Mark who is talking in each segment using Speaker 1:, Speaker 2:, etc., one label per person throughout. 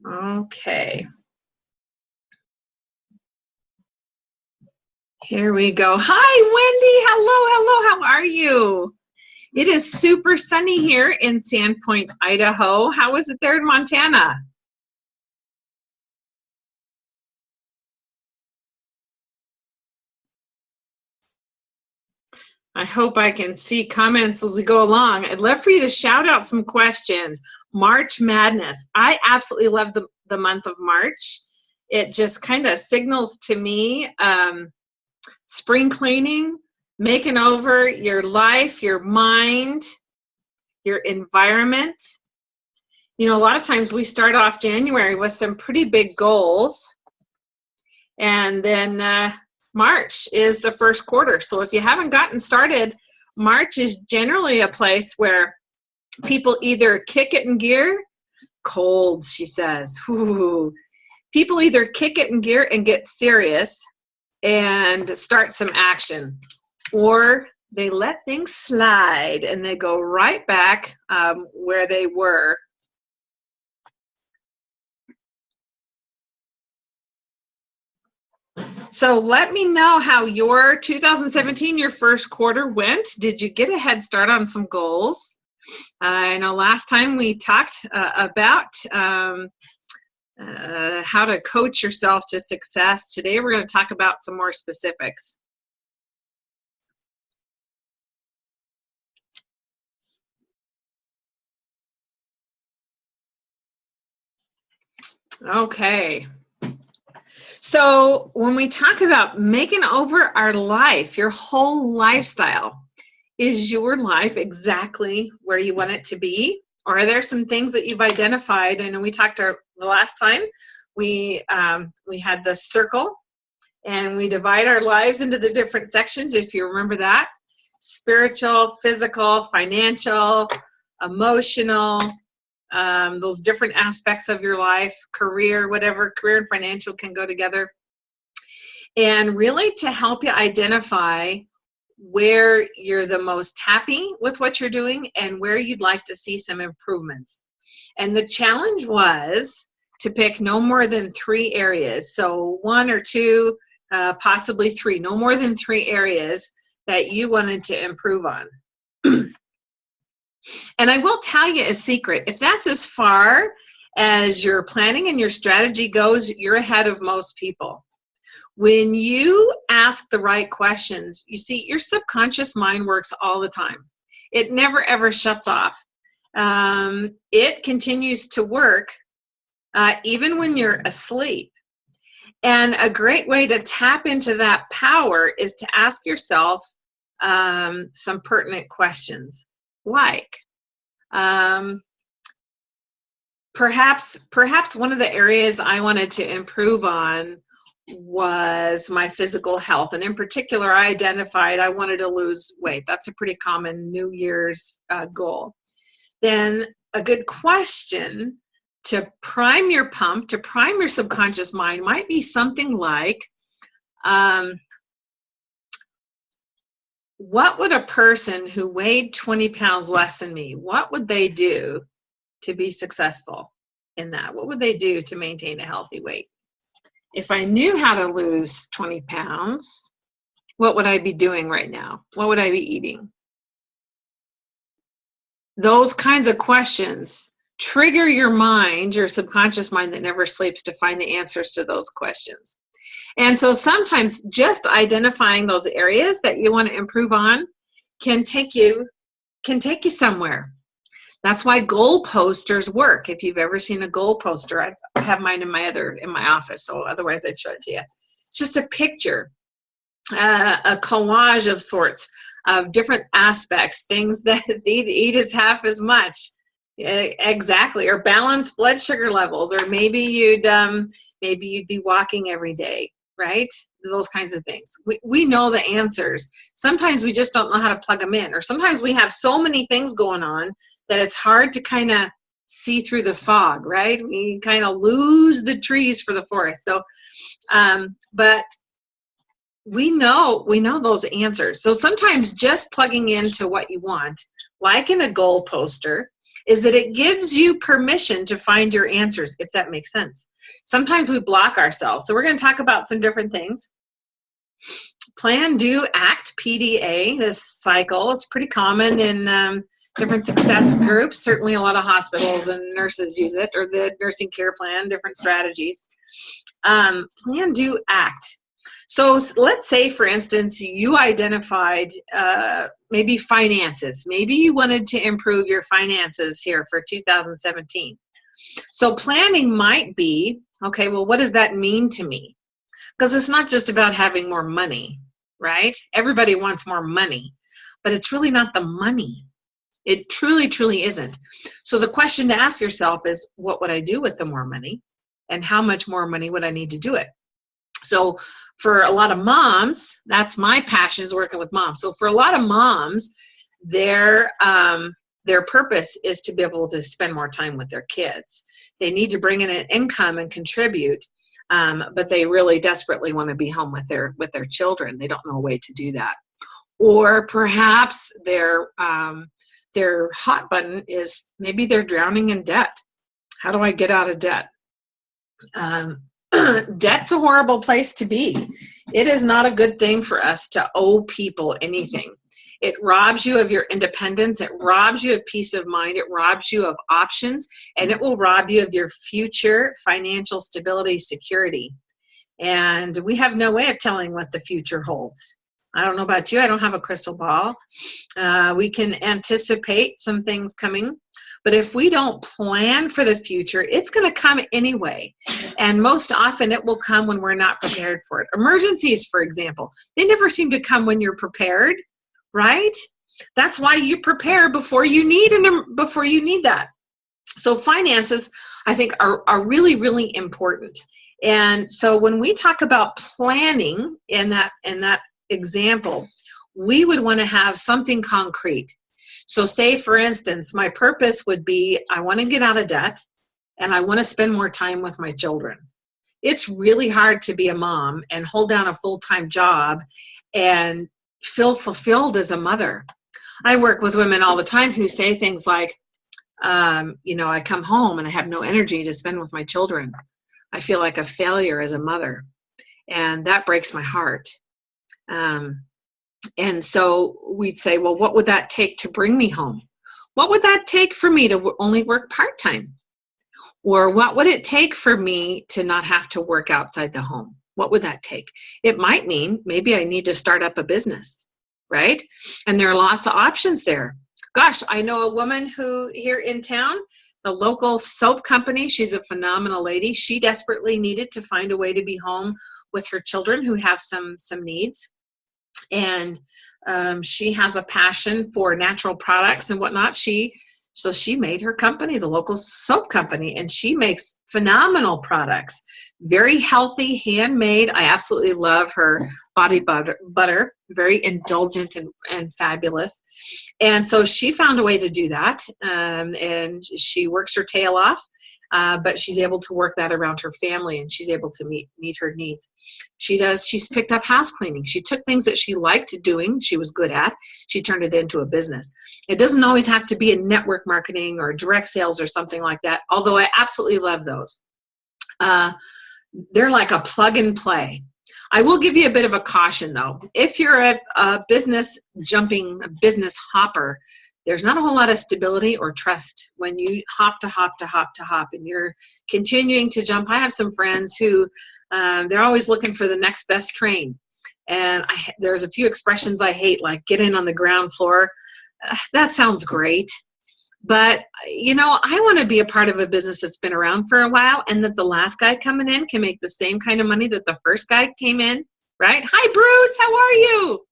Speaker 1: Okay. Here we go. Hi, Wendy. Hello. How are you? It is super sunny here in Sandpoint, Idaho. How is it there in Montana? I hope I can see comments as we go along. I'd love for you to shout out some questions. March Madness. I absolutely love the month of March. It just kind of signals to me spring cleaning, making over your life, your mind, your environment. You know, a lot of times we start off January with some pretty big goals, and then March is the first quarter. So if you haven't gotten started, March is generally a place where people either kick it in gear, cold, she says. Ooh. People either kick it in gear and get serious and start some action, or they let things slide and they go right back where they were. So let me know how your 2017, your first quarter went. Did you get a head start on some goals? I know last time we talked about how to coach yourself to success. Today we're going to talk about some more specifics. Okay. So when we talk about making over our life, your whole lifestyle, is your life exactly where you want it to be? Or are there some things that you've identified? And we talked the last time, we had the circle, and we divide our lives into the different sections, if you remember that. Spiritual, physical, financial, emotional, those different aspects of your life, career, whatever, career and financial can go together. And really to help you identify where you're the most happy with what you're doing and where you'd like to see some improvements. And the challenge was to pick no more than 3 areas. So 1 or 2, possibly 3, no more than 3 areas that you wanted to improve on. And I will tell you a secret. If that's as far as your planning and your strategy goes, you're ahead of most people. When you ask the right questions, you see, your subconscious mind works all the time. It never, ever shuts off. It continues to work even when you're asleep. And a great way to tap into that power is to ask yourself some pertinent questions, like perhaps one of the areas I wanted to improve on was my physical health. And in particular, I identified I wanted to lose weight. That's a pretty common New Year's goal. Then a good question to prime your pump, to prime your subconscious mind, might be something like, what would a person who weighed 20 pounds less than me, what would they do to be successful in that? What would they do to maintain a healthy weight? If I knew how to lose 20 pounds, what would I be doing right now? What would I be eating? Those kinds of questions trigger your mind, your subconscious mind that never sleeps, to find the answers to those questions. And so sometimes just identifying those areas that you want to improve on can take you somewhere. That's why goal posters work. If you've ever seen a goal poster, I have mine in my office, so otherwise I'd show it to you. It's just a picture, a collage of sorts of different aspects, things that they'd eat as half as much. Exactly, or balance blood sugar levels, or maybe you'd be walking every day, right? Those kinds of things. We know the answers. Sometimes we just don't know how to plug them in, or sometimes we have so many things going on that it's hard to kind of see through the fog, right? We kind of lose the trees for the forest. So, but we know those answers. So sometimes just plugging into what you want, like in a goal poster, is that it gives you permission to find your answers, if that makes sense. Sometimes we block ourselves. So we're going to talk about some different things. Plan, do, act, PDA, this cycle. It's pretty common in different success groups. Certainly a lot of hospitals and nurses use it, or the nursing care plan, different strategies. Plan, do, act. So let's say, for instance, you identified maybe finances. Maybe you wanted to improve your finances here for 2017. So planning might be, okay, well, what does that mean to me? Because it's not just about having more money, right? Everybody wants more money, but it's really not the money. It truly, truly isn't. So the question to ask yourself is, what would I do with the more money? And how much more money would I need to do it? So for a lot of moms, that's my passion, is working with moms. So for a lot of moms, their purpose is to be able to spend more time with their kids. They need to bring in an income and contribute, but they really desperately want to be home with their children. They don't know a way to do that. Or perhaps their hot button is, maybe they're drowning in debt. How do I get out of debt? Debt's a horrible place to be. It is not a good thing for us to owe people anything. It robs you of your independence. It robs you of peace of mind. It robs you of options, and it will rob you of your future financial stability, security. And we have no way of telling what the future holds. I don't know about you. I don't have a crystal ball. We can anticipate some things coming, but if we don't plan for the future, it's going to come anyway. And most often it will come when we're not prepared for it. Emergencies, for example, they never seem to come when you're prepared, right? That's why you prepare before you need that. So finances, I think, are really, really important. And so when we talk about planning in that example, we would want to have something concrete. So say, for instance, my purpose would be, I want to get out of debt and I want to spend more time with my children. It's really hard to be a mom and hold down a full-time job and feel fulfilled as a mother. I work with women all the time who say things like, I come home and I have no energy to spend with my children. I feel like a failure as a mother. And that breaks my heart. And so we'd say, well, what would that take to bring me home? What would that take for me to only work part-time? Or what would it take for me to not have to work outside the home? What would that take? It might mean maybe I need to start up a business, right? And there are lots of options there. Gosh, I know a woman who here in town, the local soap company, she's a phenomenal lady. She desperately needed to find a way to be home with her children who have some needs. And she has a passion for natural products and whatnot. So she made her company, the local soap company, and she makes phenomenal products. Very healthy, handmade. I absolutely love her body butter. Very indulgent and fabulous. And so she found a way to do that. And she works her tail off. But she's able to work that around her family, and she's able to meet her needs. She's picked up house cleaning. She took things that she liked doing, she was good at, she turned it into a business. It doesn't always have to be a network marketing or direct sales or something like that, although I absolutely love those. They're like a plug and play. I will give you a bit of a caution though. If you're a business hopper, there's not a whole lot of stability or trust when you hop to hop to hop to hop and you're continuing to jump. I have some friends who, they're always looking for the next best train. And there's a few expressions I hate, like get in on the ground floor. That sounds great. But, I want to be a part of a business that's been around for a while and that the last guy coming in can make the same kind of money that the first guy came in, right? Hi, Bruce, how are you?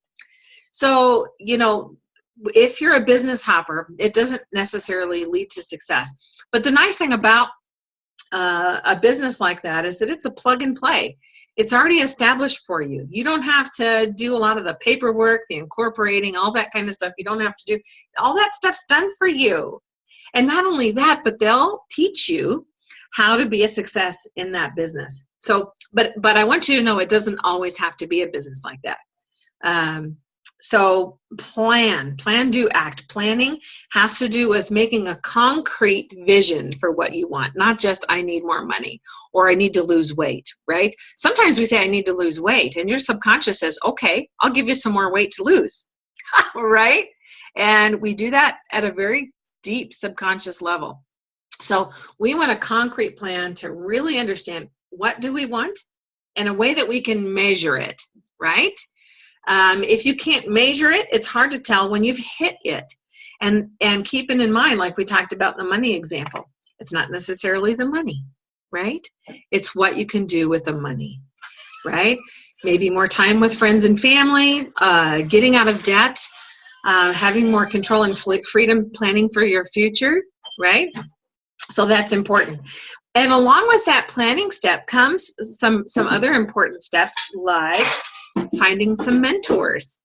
Speaker 1: So, if you're a business hopper, it doesn't necessarily lead to success. But the nice thing about a business like that is that it's a plug and play. It's already established for you. You don't have to do a lot of the paperwork, the incorporating, all that kind of stuff. You don't have to do all that stuff's done for you. And not only that, but they'll teach you how to be a success in that business. So, but I want you to know it doesn't always have to be a business like that. So plan, do, act. Planning has to do with making a concrete vision for what you want, not just I need more money or I need to lose weight, right? Sometimes we say I need to lose weight and your subconscious says, okay, I'll give you some more weight to lose, right? And we do that at a very deep subconscious level. So we want a concrete plan to really understand what do we want in a way that we can measure it, right? If you can't measure it, it's hard to tell when you've hit it. And keeping in mind, like we talked about in the money example, it's not necessarily the money, right? It's what you can do with the money, right? Maybe more time with friends and family, getting out of debt, having more control and freedom, planning for your future, right? So that's important. And along with that planning step comes some other important steps, like finding some mentors.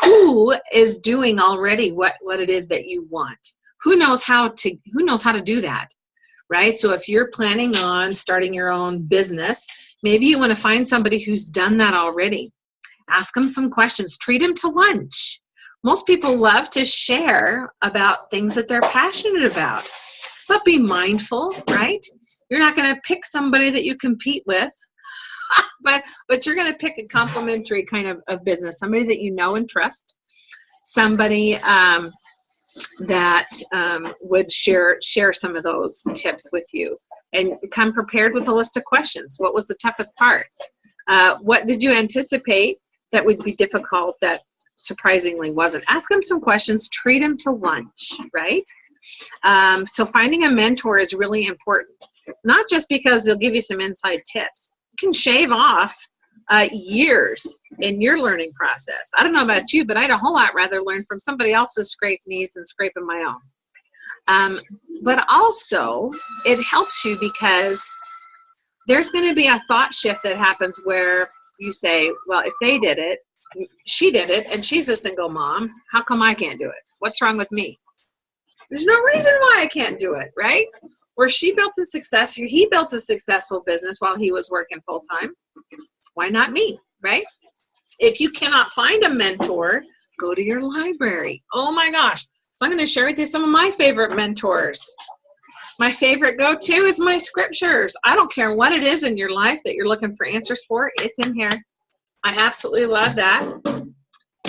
Speaker 1: Who is doing already what it is that you want? Who knows how to do that, right? So if you're planning on starting your own business, maybe you want to find somebody who's done that already. Ask them some questions. Treat them to lunch. Most people love to share about things that they're passionate about, but be mindful, right? You're not going to pick somebody that you compete with, but you're going to pick a complementary kind of business, somebody that you know and trust, somebody that would share some of those tips with you, and come prepared with a list of questions. What was the toughest part? What did you anticipate that would be difficult that surprisingly wasn't? Ask them some questions, treat them to lunch, right? So finding a mentor is really important, not just because they'll give you some inside tips. You can shave off years in your learning process. I don't know about you, but I'd a whole lot rather learn from somebody else's scraped knees than scraping my own. But also, it helps you because there's going to be a thought shift that happens where you say, well, if they did it, she did it, and she's a single mom, how come I can't do it? What's wrong with me? There's no reason why I can't do it, right? Where he built a successful business while he was working full time. Why not me, right? If you cannot find a mentor, go to your library. Oh my gosh. So I'm going to share with you some of my favorite mentors. My favorite go-to is my scriptures. I don't care what it is in your life that you're looking for answers for. It's in here. I absolutely love that.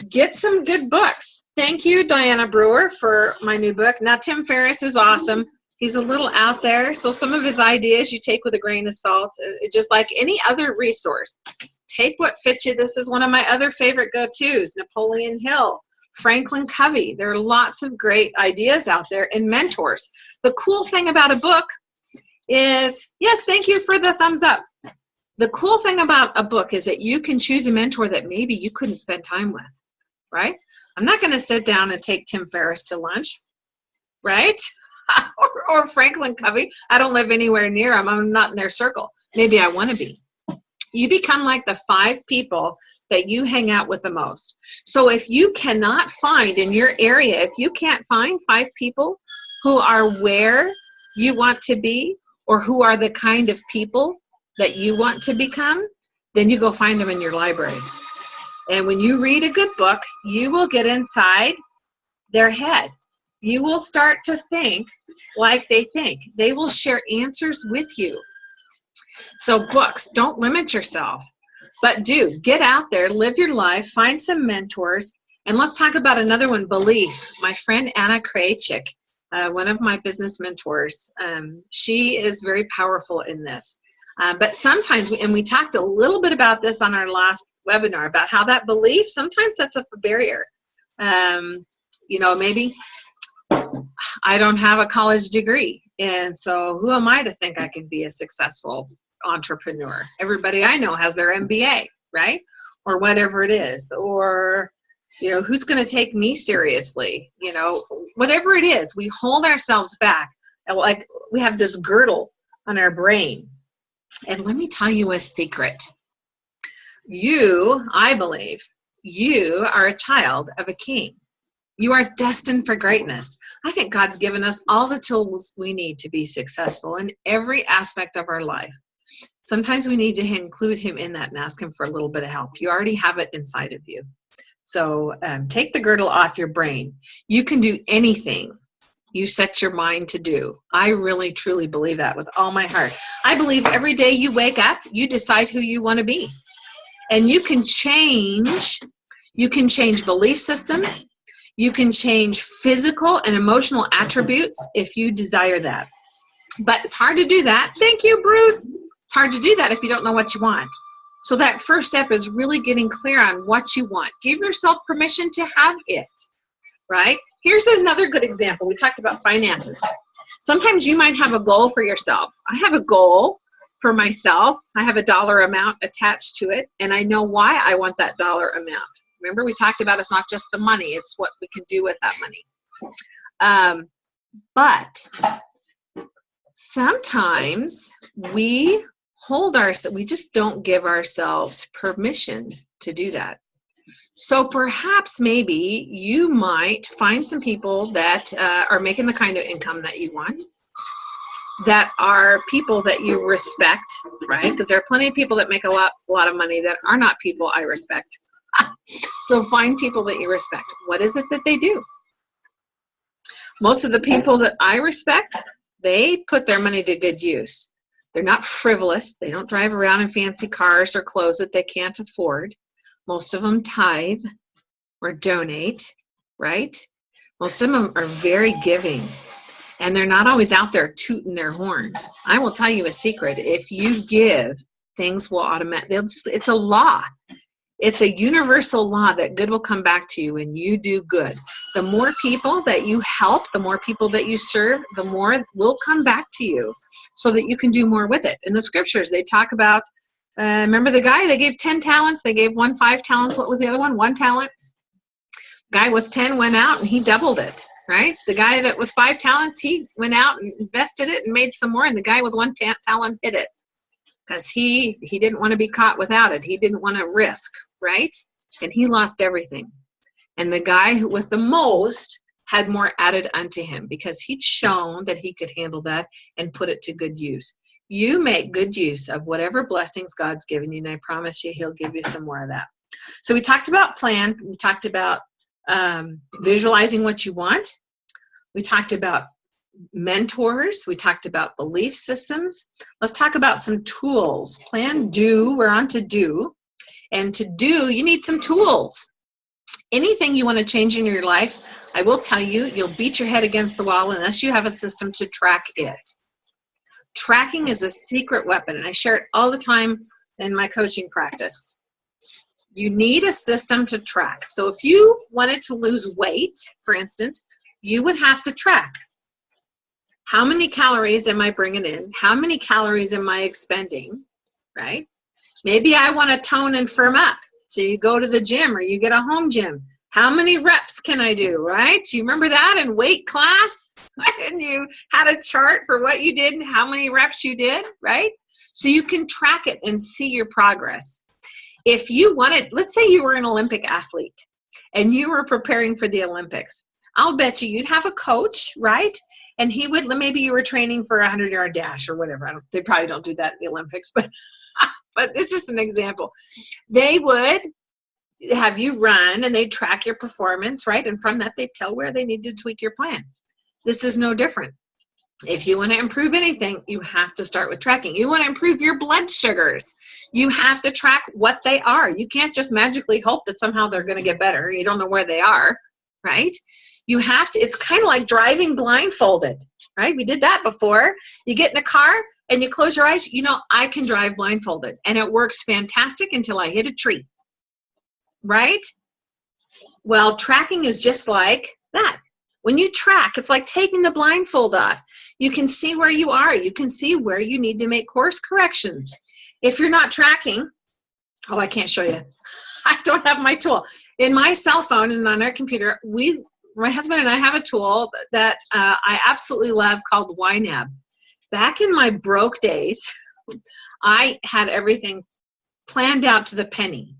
Speaker 1: Get some good books. Thank you, Diana Brewer, for my new book. Now, Tim Ferriss is awesome. He's a little out there, so some of his ideas you take with a grain of salt, just like any other resource. Take what fits you. This is one of my other favorite go-tos, Napoleon Hill, Franklin Covey. There are lots of great ideas out there and mentors. The cool thing about a book is, yes, thank you for the thumbs up. The cool thing about a book is that you can choose a mentor that maybe you couldn't spend time with, right? I'm not going to sit down and take Tim Ferriss to lunch, right? or Franklin Covey. I don't live anywhere near them. I'm not in their circle. Maybe I want to be. You become like the 5 people that you hang out with the most. So if you cannot find in your area, if you can't find 5 people who are where you want to be or who are the kind of people that you want to become, then you go find them in your library. And when you read a good book, you will get inside their head. You will start to think like they think. They will share answers with you. So books, don't limit yourself, but do get out there, live your life, find some mentors. And let's talk about another one, belief. My friend Anna Krajicek, one of my business mentors, she is very powerful in this. But sometimes, and we talked a little bit about this on our last webinar, about how that belief sometimes sets up a barrier. Maybe I don't have a college degree, and so who am I to think I can be a successful entrepreneur? Everybody I know has their MBA, right? Or whatever it is. Or, who's going to take me seriously? Whatever it is, we hold ourselves back. Like we have this girdle on our brain. And let me tell you a secret. I believe, you are a child of a king. You are destined for greatness. I think God's given us all the tools we need to be successful in every aspect of our life. Sometimes we need to include him in that and ask him for a little bit of help. You already have it inside of you. So take the girdle off your brain. You can do anything you set your mind to do. I really, truly believe that with all my heart. I believe every day you wake up, you decide who you want to be. And you can change belief systems. You can change physical and emotional attributes if you desire that. But it's hard to do that. Thank you, Bruce. It's hard to do that if you don't know what you want. So that first step is really getting clear on what you want. Give yourself permission to have it, right? Here's another good example. We talked about finances. Sometimes you might have a goal for yourself. I have a goal for myself. I have a dollar amount attached to it, and I know why I want that dollar amount. Remember, we talked about it's not just the money, it's what we can do with that money. But sometimes we just don't give ourselves permission to do that. So perhaps maybe you might find some people that are making the kind of income that you want, that are people that you respect, right? Because there are plenty of people that make a lot of money that are not people I respect. So find people that you respect. What is it that they do? Most of the people that I respect, they put their money to good use. They're not frivolous. They don't drive around in fancy cars or clothes that they can't afford. Most of them tithe or donate, right? Most of them are very giving, and they're not always out there tooting their horns. I will tell you a secret. If you give, things will automatically, it's a law. It's a universal law that good will come back to you when you do good. The more people that you help, the more people that you serve, the more will come back to you so that you can do more with it. In the scriptures, they talk about, remember the guy, they gave 10 talents, they gave one 5 talents. What was the other one? 1 talent. Guy with 10 went out and he doubled it, right? The guy that with 5 talents, he went out and invested it and made some more, and the guy with 1 talent hid it because he didn't want to be caught without it. He didn't want to risk, right? And he lost everything. And the guy who with the most had more added unto him because he'd shown that he could handle that and put it to good use. You make good use of whatever blessings God's given you, and I promise you he'll give you some more of that. So we talked about plan. We talked about visualizing what you want. We talked about mentors. We talked about belief systems. Let's talk about some tools. Plan, do. We're on to do. And to do, you need some tools. Anything you want to change in your life, I will tell you, you'll beat your head against the wall unless you have a system to track it. Tracking is a secret weapon, and I share it all the time in my coaching practice. You need a system to track. So if you wanted to lose weight, for instance, you would have to track. How many calories am I bringing in? How many calories am I expending, right? Maybe I want to tone and firm up. So you go to the gym or you get a home gym. How many reps can I do, right? You remember that in weight class? And you had a chart for what you did and how many reps you did, right? So you can track it and see your progress. If you wanted, let's say you were an Olympic athlete and you were preparing for the Olympics. I'll bet you'd have a coach, right? And he would, maybe you were training for a 100-yard dash or whatever. They probably don't do that in the Olympics, but it's just an example. They would have you run and they'd track your performance, right? And from that, they'd tell where they need to tweak your plan. This is no different. If you want to improve anything, you have to start with tracking. You want to improve your blood sugars. You have to track what they are. You can't just magically hope that somehow they're going to get better. You don't know where they are, right? You have to, it's kind of like driving blindfolded, right? We did that before. You get in a car and you close your eyes. You know, I can drive blindfolded and it works fantastic until I hit a tree, right? Well, tracking is just like that. When you track, it's like taking the blindfold off. You can see where you are. You can see where you need to make course corrections. If you're not tracking, oh, I can't show you. I don't have my tool. In my cell phone and on our computer, my husband and I have a tool that I absolutely love called YNAB. Back in my broke days, I had everything planned out to the penny.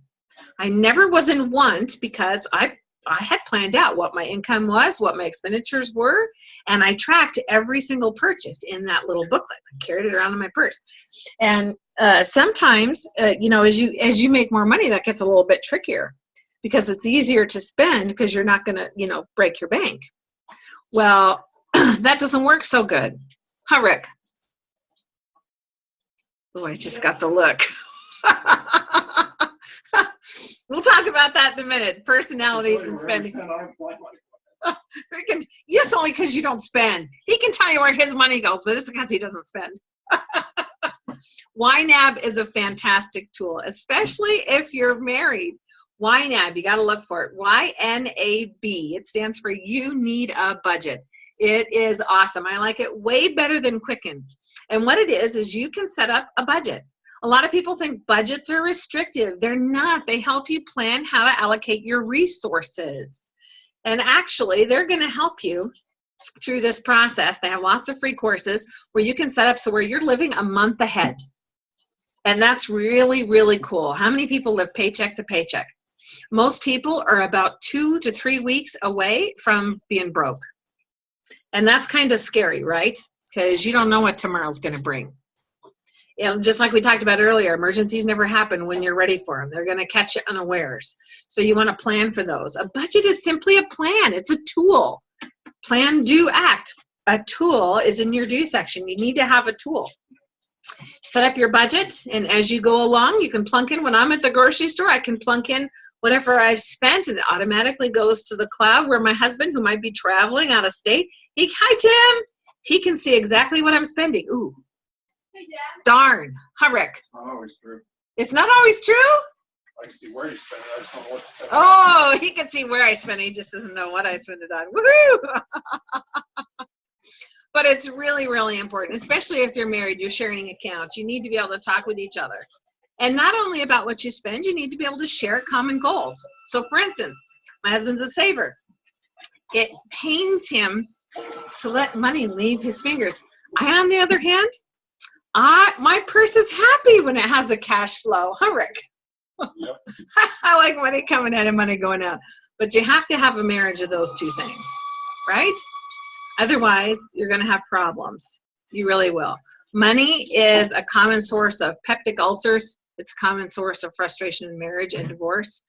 Speaker 1: I never was in want because I had planned out what my income was, what my expenditures were, and I tracked every single purchase in that little booklet. I carried it around in my purse. And sometimes, you know, as you make more money, that gets a little bit trickier because it's easier to spend because you're not going to, break your bank. Well, that doesn't work so good. Huh, Rick? Oh, I just got the look. We'll talk about that in a minute. Personalities and spending. Yes, only because you don't spend. He can tell you where his money goes, but it's because he doesn't spend. YNAB is a fantastic tool, especially if you're married. YNAB, you got to look for it. YNAB. It stands for You Need a Budget. It is awesome. I like it way better than Quicken. And what it is you can set up a budget. A lot of people think budgets are restrictive. They're not. They help you plan how to allocate your resources. And actually, they're going to help you through this process. They have lots of free courses where you can set up so where you're living a month ahead. And that's really, really cool. How many people live paycheck to paycheck? Most people are about 2 to 3 weeks away from being broke. And that's kind of scary, right? Because you don't know what tomorrow's going to bring. Just like we talked about earlier, emergencies never happen when you're ready for them. They're going to catch you unawares. So you want to plan for those. A budget is simply a plan. It's a tool. Plan, do, act. A tool is in your do section. You need to have a tool. Set up your budget, and as you go along, you can plunk in. When I'm at the grocery store, I can plunk in whatever I've spent, and it automatically goes to the cloud where my husband, who might be traveling out of state, hi, Tim. He can see exactly what I'm spending. Ooh.
Speaker 2: Hey, Dad.
Speaker 1: Darn. Huh, Rick?
Speaker 3: It's not always true.
Speaker 1: It's not always true?
Speaker 3: I can see where you spend it. I just don't know what to spend.
Speaker 1: Oh, he can see where I spend it. He just doesn't know what I spend it on. Woohoo! But it's really, really important, especially if you're married, you're sharing accounts. You need to be able to talk with each other. And not only about what you spend, you need to be able to share common goals. So, for instance, my husband's a saver. It pains him to let money leave his fingers. I, on the other hand, my purse is happy when it has a cash flow. Huh, Rick?
Speaker 3: Yep.
Speaker 1: I like money coming in and money going out. But you have to have a marriage of those two things, right? Otherwise, you're going to have problems. You really will. Money is a common source of peptic ulcers. It's a common source of frustration in marriage and divorce.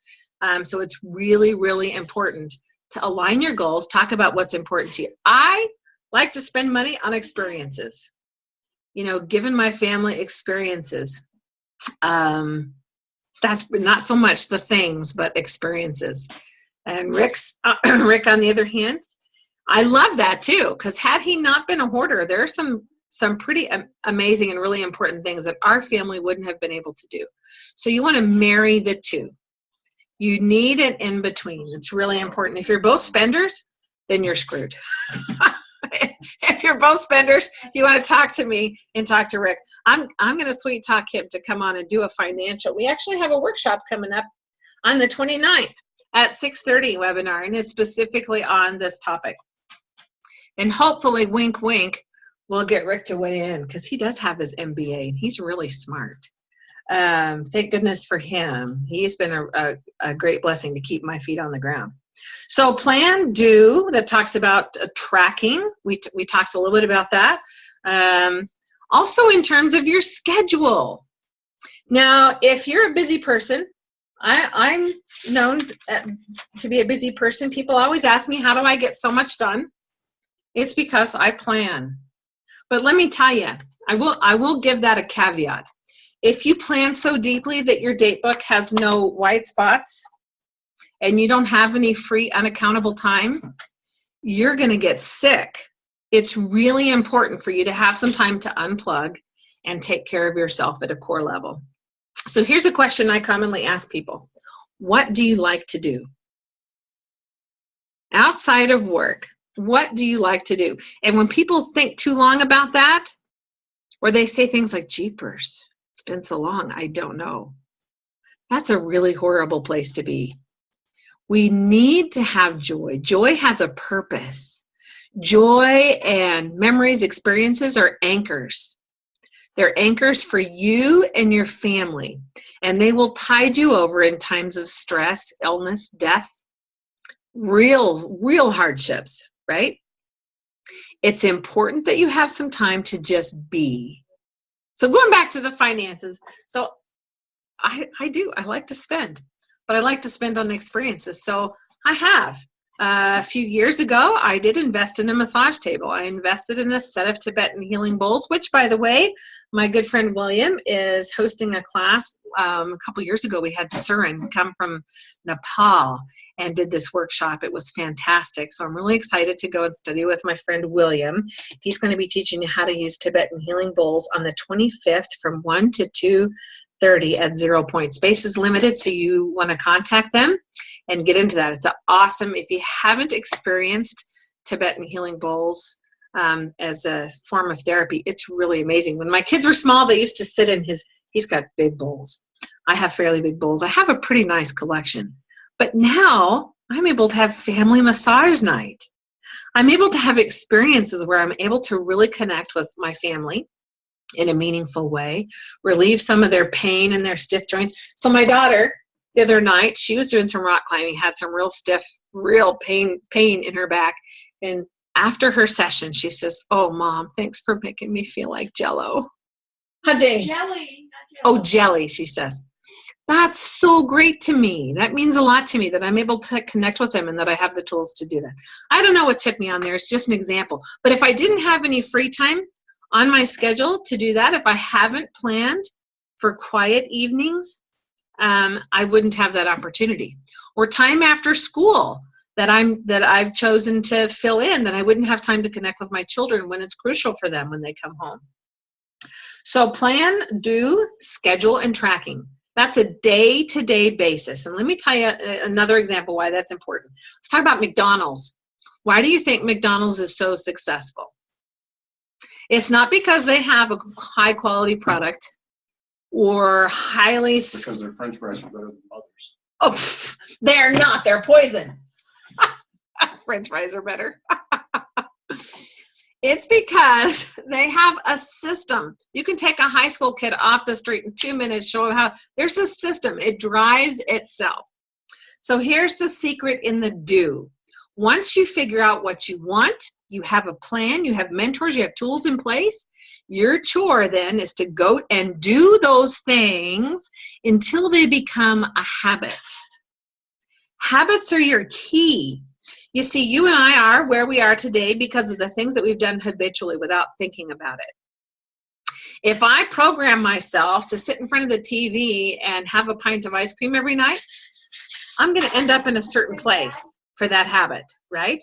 Speaker 1: So it's really, really important to align your goals. Talk about what's important to you. I like to spend money on experiences. Given my family experiences, that's not so much the things, but experiences. And Rick, on the other hand, I love that too, because had he not been a hoarder, there are some pretty amazing and really important things that our family wouldn't have been able to do. So you want to marry the two. You need an in-between. It's really important. If you're both spenders, then you're screwed. If you're both spenders, you want to talk to me and talk to Rick. I'm going to sweet talk him to come on and do a financial. We actually have a workshop coming up on the 29th at 6:30 webinar, and it's specifically on this topic. And hopefully, wink, wink, we'll get Rick to weigh in because he does have his MBA and he's really smart. Thank goodness for him. He's been a great blessing to keep my feet on the ground. So plan, do, that talks about tracking. We talked a little bit about that. Also in terms of your schedule. Now, if you're a busy person, I'm known to be a busy person. People always ask me, how do I get so much done? It's because I plan. But let me tell you, I will give that a caveat. If you plan so deeply that your date book has no white spots and you don't have any free unaccountable time, you're going to get sick. It's really important for you to have some time to unplug and take care of yourself at a core level. So here's a question I commonly ask people. What do you like to do? Outside of work, what do you like to do? And when people think too long about that, or they say things like, jeepers, it's been so long, I don't know. That's a really horrible place to be. We need to have joy. Joy has a purpose. Joy and memories, experiences are anchors. They're anchors for you and your family, and they will tide you over in times of stress, illness, death, real hardships, right? It's important that you have some time to just be. So going back to the finances, so I like to spend. but I like to spend on experiences. So I have. A few years ago, I did invest in a massage table. I invested in a set of Tibetan healing bowls, which, by the way, my good friend William is hosting a class. A couple years ago, we had Surin come from Nepal and did this workshop. It was fantastic. So I'm really excited to go and study with my friend William. He's going to be teaching you how to use Tibetan healing bowls on the 25th from 1 to 2:30 at 0 point. Space is limited, so you want to contact them and get into that. It's awesome. If you haven't experienced Tibetan healing bowls as a form of therapy, it's really amazing. When my kids were small, they used to sit in he's got big bowls. I have fairly big bowls. I have a pretty nice collection. But now I'm able to have family massage night. I'm able to have experiences where I'm able to really connect with my family in a meaningful way, relieve some of their pain and their stiff joints. So my daughter, the other night, she was doing some rock climbing, had some real stiff, real pain in her back. And after her session, she says, "Oh, Mom, thanks for making me feel like Jell-O."
Speaker 2: Jelly, not jello.
Speaker 1: Oh, jelly, she says. That's so great to me. That means a lot to me that I'm able to connect with them and that I have the tools to do that. I don't know what took me on there. It's just an example. But if I didn't have any free time on my schedule to do that, if I haven't planned for quiet evenings, I wouldn't have that opportunity. Or time after school that I've chosen to fill in, that I wouldn't have time to connect with my children when it's crucial for them when they come home. So plan, do, schedule, and tracking. That's a day-to-day basis. And let me tell you another example why that's important. Let's talk about McDonald's. Why do you think McDonald's is so successful? It's not because they have a high-quality product or highly...
Speaker 3: Because their French fries are better than others.
Speaker 1: Oh, they're not. They're poison. French fries are better. It's because they have a system. You can take a high school kid off the street in 2 minutes, show them how. There's a system. It drives itself. So here's the secret in the do. Once you figure out what you want, you have a plan, you have mentors, you have tools in place, your chore then is to go and do those things until they become a habit. Habits are your key. You see, you and I are where we are today because of the things that we've done habitually without thinking about it. If I program myself to sit in front of the TV and have a pint of ice cream every night, I'm going to end up in a certain place for that habit, right?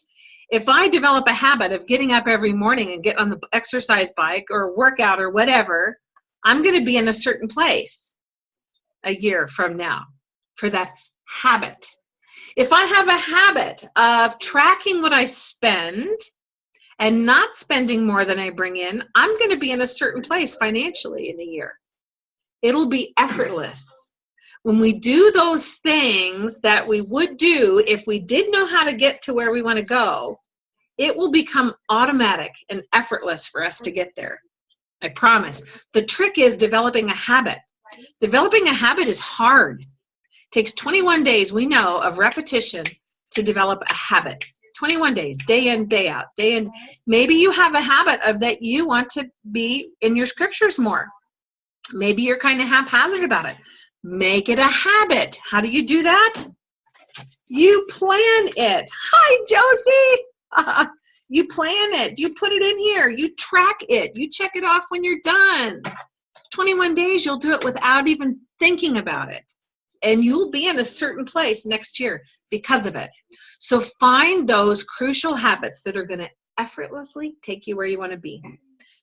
Speaker 1: If I develop a habit of getting up every morning and get on the exercise bike or workout or whatever, I'm going to be in a certain place a year from now for that habit. If I have a habit of tracking what I spend and not spending more than I bring in, I'm going to be in a certain place financially in a year. It'll be effortless. When we do those things that we would do if we did know how to get to where we want to go, it will become automatic and effortless for us to get there. I promise. The trick is developing a habit. Developing a habit is hard. It takes 21 days, we know, of repetition to develop a habit. 21 days, day in, day out, day in. Maybe you have a habit of that you want to be in your scriptures more. Maybe you're kind of haphazard about it. Make it a habit. How do you do that? You plan it. Hi, Josie. You plan it. You put it in here. You track it. You check it off when you're done. 21 days, you'll do it without even thinking about it. And you'll be in a certain place next year because of it. So find those crucial habits that are going to effortlessly take you where you want to be.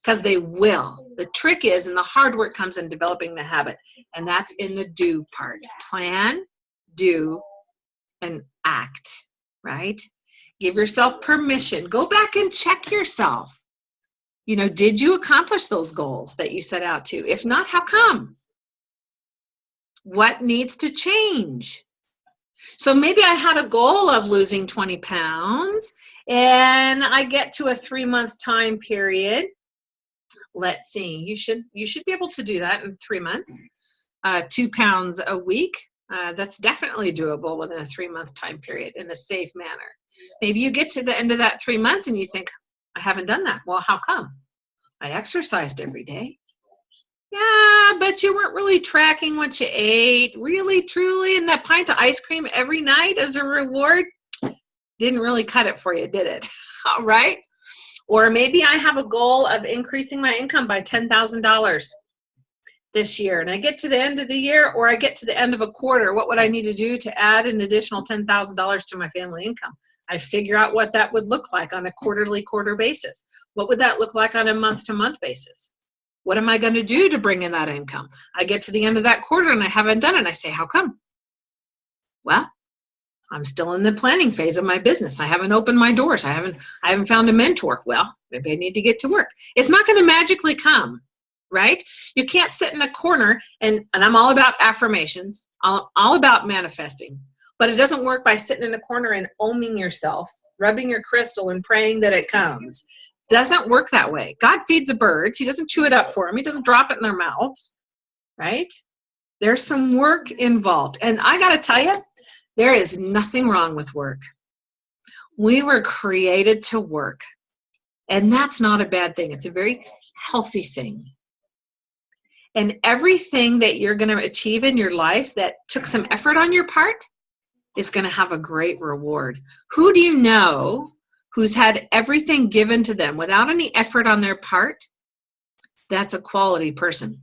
Speaker 1: Because they will. The trick is, and the hard work comes in developing the habit, and that's in the do part. Plan, do, and act, right? Give yourself permission. Go back and check yourself. You know, did you accomplish those goals that you set out to? If not, how come? What needs to change? So maybe I had a goal of losing 20 pounds, and I get to a 3-month time period. Let's see, you should be able to do that in 3 months. 2 pounds a week, that's definitely doable within a 3-month time period in a safe manner. Maybe you get to the end of that 3 months and you think, I haven't done that. Well, how come? I exercised every day. Yeah, but you weren't really tracking what you ate, really, truly, and that pint of ice cream every night as a reward didn't really cut it for you, did it? All right. Or maybe I have a goal of increasing my income by $10,000 this year, and I get to the end of the year, or I get to the end of a quarter. What would I need to do to add an additional $10,000 to my family income? I figure out what that would look like on a quarter basis. What would that look like on a month-to-month basis? What am I going to do to bring in that income? I get to the end of that quarter and I haven't done it. I say, how come? Well, I'm still in the planning phase of my business. I haven't opened my doors. I haven't found a mentor. Well, maybe I need to get to work. It's not going to magically come, right? You can't sit in a corner and I'm all about affirmations, all about manifesting, but it doesn't work by sitting in a corner and oming yourself, rubbing your crystal and praying that it comes. Doesn't work that way. God feeds the birds. He doesn't chew it up for them. He doesn't drop it in their mouths, right? There's some work involved. And I got to tell you, there is nothing wrong with work. We were created to work. And that's not a bad thing. It's a very healthy thing. And everything that you're going to achieve in your life that took some effort on your part is going to have a great reward. Who do you know who's had everything given to them without any effort on their part? That's a quality person.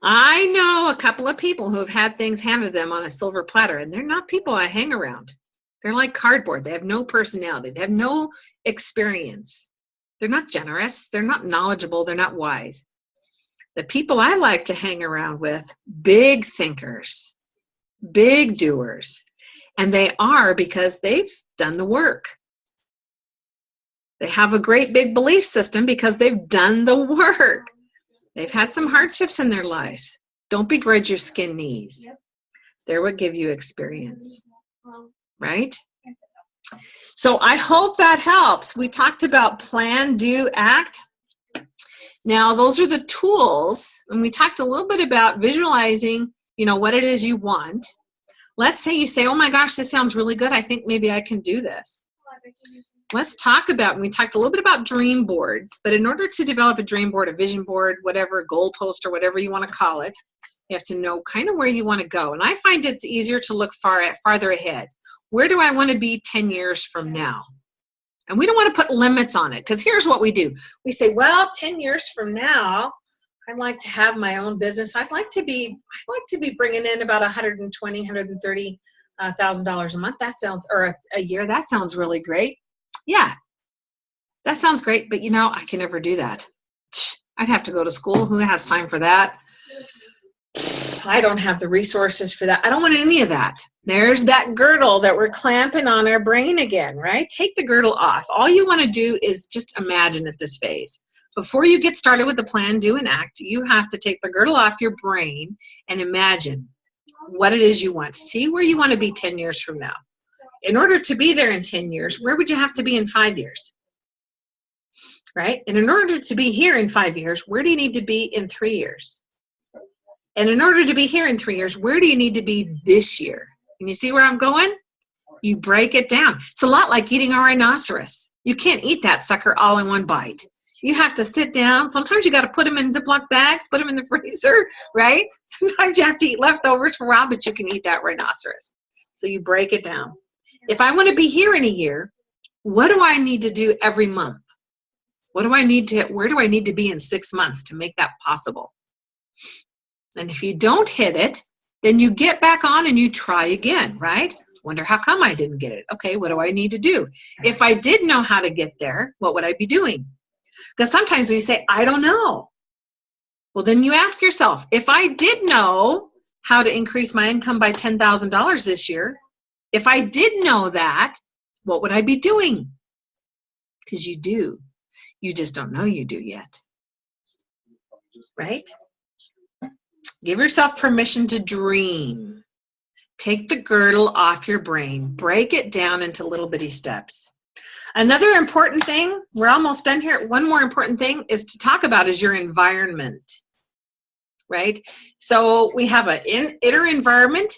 Speaker 1: I know a couple of people who have had things handed to them on a silver platter, and they're not people I hang around. They're like cardboard. They have no personality. They have no experience. They're not generous. They're not knowledgeable. They're not wise. The people I like to hang around with, big thinkers, big doers. And they are because they've done the work. They have a great big belief system because they've done the work. They've had some hardships in their lives. Don't begrudge your skin knees. They're what give you experience, right? So I hope that helps. We talked about plan, do, act. Now, those are the tools, and we talked a little bit about visualizing, what it is you want. Let's say you say, oh my gosh, this sounds really good. I think maybe I can do this. Let's talk about, and we talked a little bit about dream boards, but in order to develop a dream board, a vision board, whatever, a goal post, or whatever you want to call it, you have to know kind of where you want to go. And I find it's easier to look farther ahead. Where do I want to be 10 years from now? And we don't want to put limits on it, because here's what we do. We say, well, 10 years from now, I'd like to have my own business. I'd like to be bringing in about $120,000, $130,000 a month. That sounds, or a year. That sounds really great. Yeah, that sounds great. But I can never do that. I'd have to go to school. Who has time for that? I don't have the resources for that. I don't want any of that. There's that girdle that we're clamping on our brain again, right? Take the girdle off. All you want to do is just imagine at this phase. Before you get started with the plan, do, and act, you have to take the girdle off your brain and imagine what it is you want. See where you want to be 10 years from now. In order to be there in 10 years, where would you have to be in 5 years? Right? And in order to be here in 5 years, where do you need to be in 3 years? And in order to be here in 3 years, where do you need to be this year? Can you see where I'm going? You break it down. It's a lot like eating a rhinoceros. You can't eat that sucker all in one bite. You have to sit down. Sometimes you got to put them in Ziploc bags, put them in the freezer, right? Sometimes you have to eat leftovers for a while, but you can eat that rhinoceros. So you break it down. If I want to be here in a year, what do I need to do every month? Where do I need to be in 6 months to make that possible? And if you don't hit it, then you get back on and you try again, right? Wonder how come I didn't get it. Okay, what do I need to do? If I did know how to get there, what would I be doing? Because sometimes when you say, I don't know. Well, then you ask yourself, if I did know how to increase my income by $10,000 this year, if I did know that, what would I be doing? Because you do. You just don't know you do yet. Right? Give yourself permission to dream. Take the girdle off your brain. Break it down into little bitty steps. Another important thing, we're almost done here. One more important thing is to talk about is your environment. Right? So we have an inner environment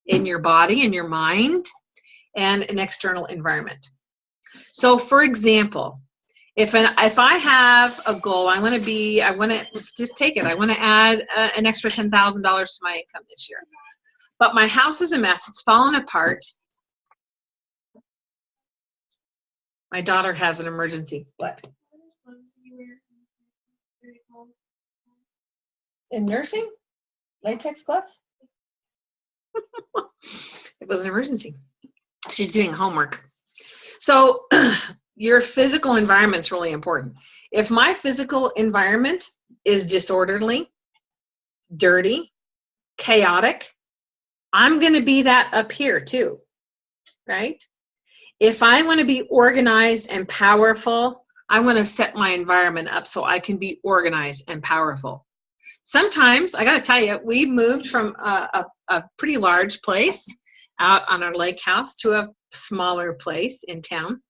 Speaker 1: in your body, in your mind, and an external environment. So for example, If I have a goal, let's just take it. I want to add an extra $10,000 to my income this year. But my house is a mess. It's fallen apart. My daughter has an emergency. What? In nursing? Latex gloves? It was an emergency. She's doing homework. So your physical environment's really important. If my physical environment is disorderly, dirty, chaotic, I'm going to be that up here too, right? If I want to be organized and powerful, I want to set my environment up so I can be organized and powerful. Sometimes, I got to tell you, we moved from a pretty large place out on our lake house to a smaller place in town.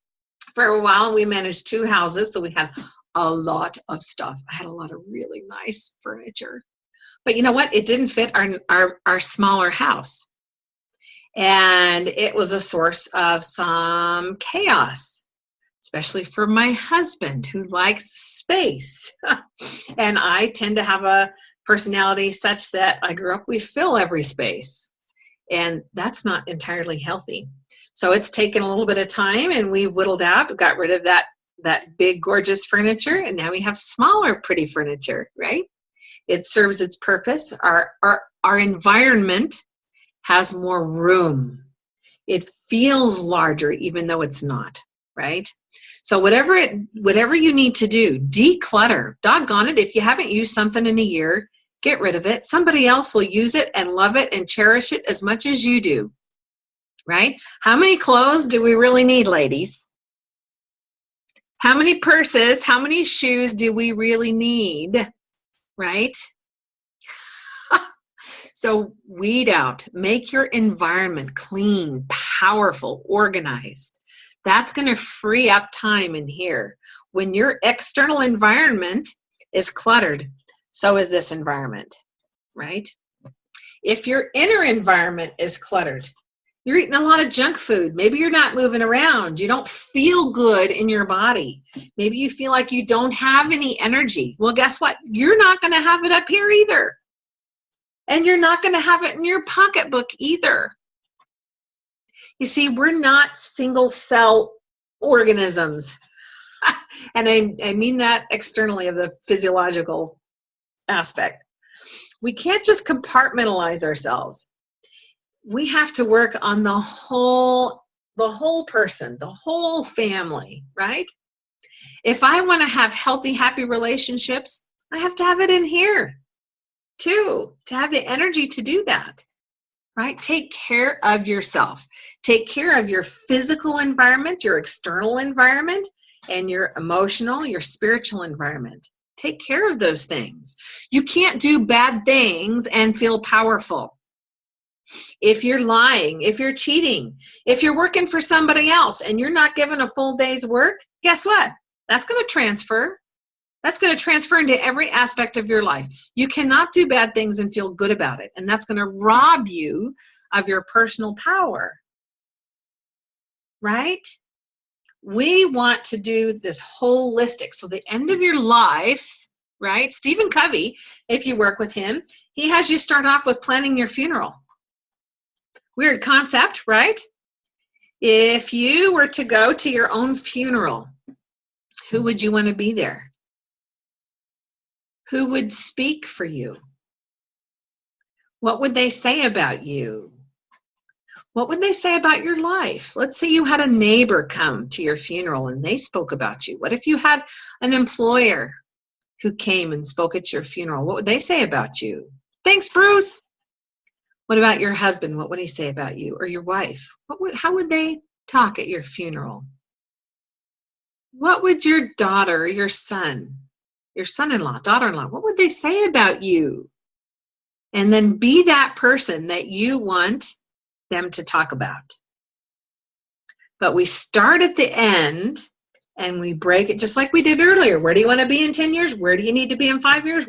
Speaker 1: For a while, we managed 2 houses, so we had a lot of stuff. I had a lot of really nice furniture. But you know what? It didn't fit our smaller house. And it was a source of some chaos, especially for my husband who likes space. And I tend to have a personality such that I grew up, we fill every space. And that's not entirely healthy. So it's taken a little bit of time, and we've whittled out, got rid of that big, gorgeous furniture, and now we have smaller, pretty furniture, right? It serves its purpose. Our environment has more room. It feels larger, even though it's not, right? So whatever you need to do, declutter. Doggone it, if you haven't used something in a year, get rid of it. Somebody else will use it and love it and cherish it as much as you do, right? How many clothes do we really need, ladies? How many purses, how many shoes do we really need, right? So weed out, make your environment clean, powerful, organized. That's going to free up time in here. When your external environment is cluttered, so is this environment, right? If your inner environment is cluttered, you're eating a lot of junk food. Maybe you're not moving around. You don't feel good in your body. Maybe you feel like you don't have any energy. Well, guess what? You're not going to have it up here either. And you're not going to have it in your pocketbook either. You see, we're not single cell organisms. And I mean that externally of the physiological aspect. We can't just compartmentalize ourselves. We have to work on the whole person, the whole family, right? If I want to have healthy, happy relationships, I have to have it in here too, to have the energy to do that, right? Take care of yourself. Take care of your physical environment, your external environment, and your emotional, your spiritual environment. Take care of those things. You can't do bad things and feel powerful. If you're lying, if you're cheating, if you're working for somebody else and you're not given a full day's work, guess what? That's going to transfer. That's going to transfer into every aspect of your life. You cannot do bad things and feel good about it. And that's going to rob you of your personal power. Right? We want to do this holistic. So the end of your life, right? Stephen Covey, if you work with him, he has you start off with planning your funeral. Weird concept, right? If you were to go to your own funeral, who would you want to be there? Who would speak for you? What would they say about you? What would they say about your life? Let's say you had a neighbor come to your funeral and they spoke about you. What if you had an employer who came and spoke at your funeral? What would they say about you? Thanks, Bruce. What about your husband? What would he say about you? Or your wife? How would they talk at your funeral? What would your daughter, your son, your son-in-law, daughter-in-law, what would they say about you? And then be that person that you want them to talk about. But we start at the end and we break it just like we did earlier. Where do you want to be in 10 years? Where do you need to be in 5 years?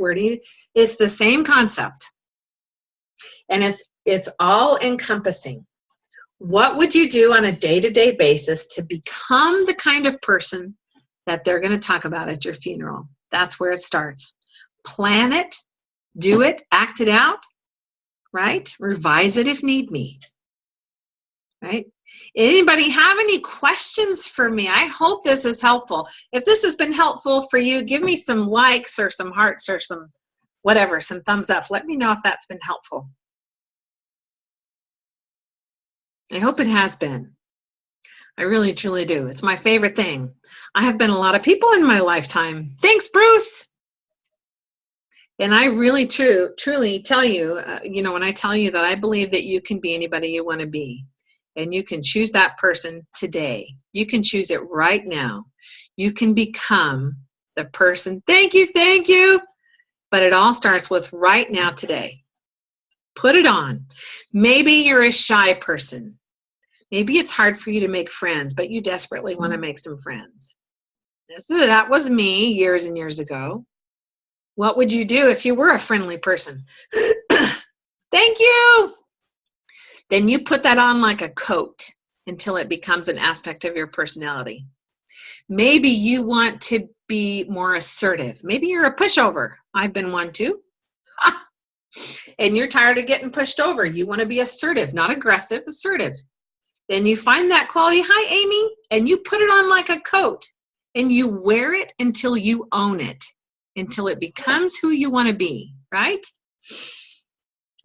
Speaker 1: It's the same concept. And it's all encompassing. What would you do on a day-to-day basis to become the kind of person that they're going to talk about at your funeral. That's where it starts. Plan it, do it, act it out, right? Revise it if need be, right? Anybody have any questions for me? I hope this is helpful. If this has been helpful for you, give me some likes or some hearts or some whatever, some thumbs up. Let me know if that's been helpful. I hope it has been. I really, truly do. It's my favorite thing. I have been a lot of people in my lifetime. Thanks, Bruce. And I really, truly tell you, when I tell you that I believe that you can be anybody you want to be, and you can choose that person today. You can choose it right now. You can become the person. Thank you. But it all starts with right now, today. Put it on. Maybe you're a shy person. Maybe it's hard for you to make friends, but you desperately want to make some friends. That was me years and years ago. What would you do if you were a friendly person? Thank you. Then you put that on like a coat until it becomes an aspect of your personality. Maybe you want to be more assertive. Maybe you're a pushover. I've been one too. And you're tired of getting pushed over. You want to be assertive, not aggressive, assertive. Then you find that quality, hi Amy, and you put it on like a coat and you wear it until you own it, until it becomes who you want to be, right?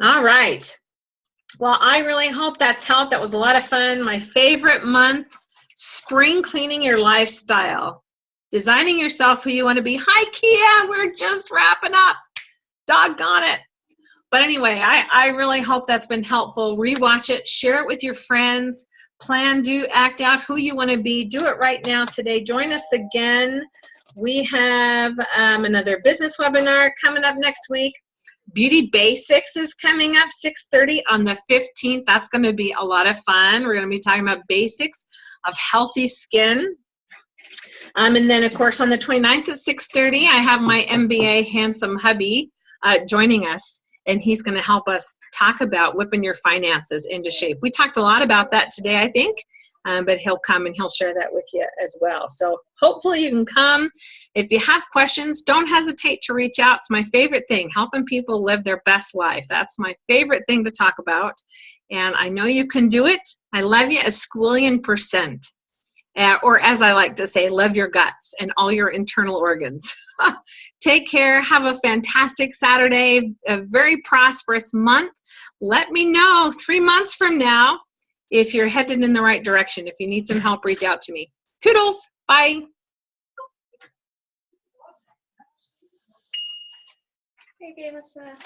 Speaker 1: All right. Well, I really hope that's helped. That was a lot of fun. My favorite month, spring cleaning your lifestyle, designing yourself who you want to be. Hi, Kia, we're just wrapping up. Doggone it. But anyway, I really hope that's been helpful. Rewatch it, share it with your friends, plan, do, act out who you want to be. Do it right now today. Join us again. We have another business webinar coming up next week. Beauty Basics is coming up 6:30 on the 15th. That's going to be a lot of fun. We're going to be talking about basics of healthy skin. And then, of course, on the 29th at 6:30, I have my MBA handsome hubby joining us. And he's going to help us talk about whipping your finances into shape. We talked a lot about that today, I think, but he'll come and he'll share that with you as well. So hopefully you can come. If you have questions, don't hesitate to reach out. It's my favorite thing, helping people live their best life. That's my favorite thing to talk about. And I know you can do it. I love you a squillion %. Or as I like to say, love your guts and all your internal organs. Take care. Have a fantastic Saturday, a very prosperous month. Let me know 3 months from now if you're headed in the right direction. If you need some help, reach out to me. Toodles. Bye.
Speaker 2: Hey, babe, what's that?